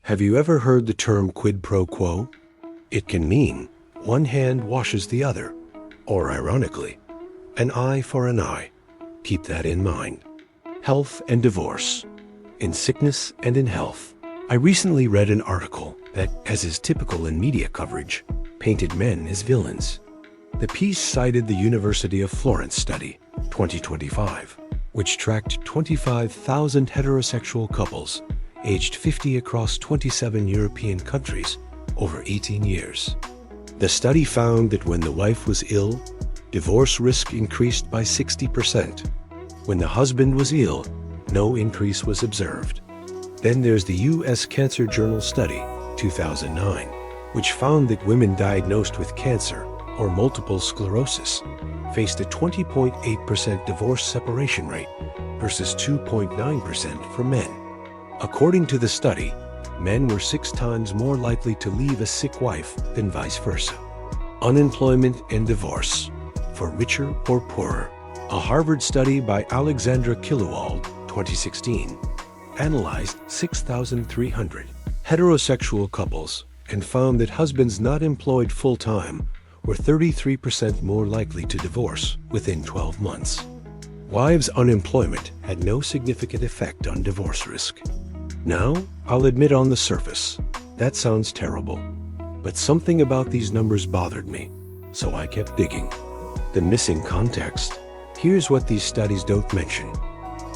Have you ever heard the term quid pro quo? It can mean one hand washes the other, or ironically, an eye for an eye. Keep that in mind. Health and divorce. In sickness and in health. I recently read an article that, as is typical in media coverage, painted men as villains. The piece cited the University of Florence study, 2025, which tracked 25,000 heterosexual couples aged 50 across 27 European countries over 18 years. The study found that when the wife was ill, divorce risk increased by 60%. When the husband was ill, no increase was observed. Then there's the U.S. Cancer Journal study, 2009, which found that women diagnosed with cancer or multiple sclerosis faced a 20.8% divorce separation rate versus 2.9% for men. According to the study, men were 6 times more likely to leave a sick wife than vice versa. Unemployment and divorce, for richer or poorer. A Harvard study by Alexandra Kilowald, 2016, analyzed 6,300 heterosexual couples and found that husbands not employed full-time were 33% more likely to divorce within 12 months. Wives' unemployment had no significant effect on divorce risk. Now, I'll admit on the surface, that sounds terrible, but something about these numbers bothered me, so I kept digging. The missing context. Here's what these studies don't mention.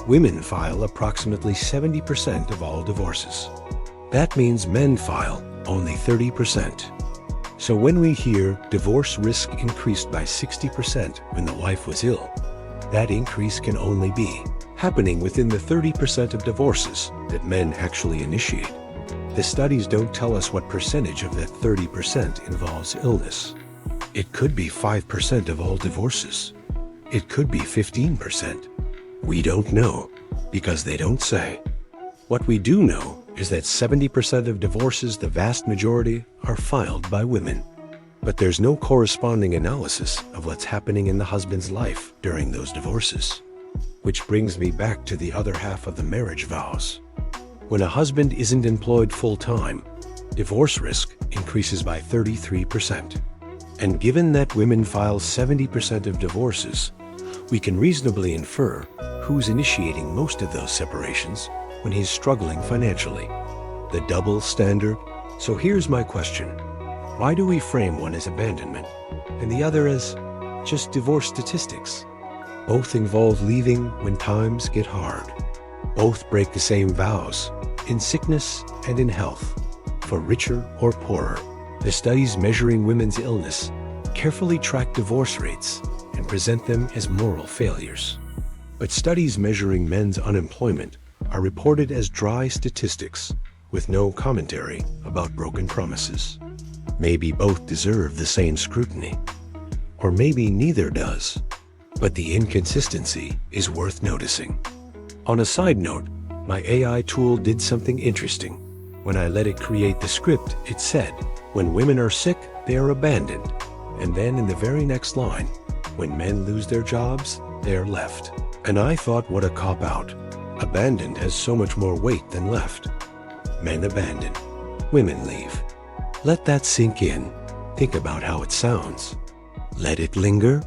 Women file approximately 70% of all divorces. That means men file only 30%. So when we hear divorce risk increased by 60% when the wife was ill, that increase can only be happening within the 30% of divorces that men actually initiate. The studies don't tell us what percentage of that 30% involves illness. It could be 5% of all divorces. It could be 15%. We don't know, because they don't say. What we do know is that 70% of divorces, the vast majority, are filed by women. But there's no corresponding analysis of what's happening in the husband's life during those divorces. Which brings me back to the other half of the marriage vows. When a husband isn't employed full-time, divorce risk increases by 33%. And given that women file 70% of divorces, we can reasonably infer who's initiating most of those separations when he's struggling financially. The double standard. So here's my question. Why do we frame one as abandonment and the other as just divorce statistics? Both involve leaving when times get hard. Both break the same vows, in sickness and in health, for richer or poorer. The studies measuring women's illness carefully track divorce rates and present them as moral failures. But studies measuring men's unemployment are reported as dry statistics with no commentary about broken promises. Maybe both deserve the same scrutiny, or maybe neither does. But the inconsistency is worth noticing. On a side note, my AI tool did something interesting. When I let it create the script, it said, when women are sick, they are abandoned. And then in the very next line, when men lose their jobs, they are left. And I thought, what a cop-out. Abandoned has so much more weight than left. Men abandon, women leave. Let that sink in. Think about how it sounds. Let it linger.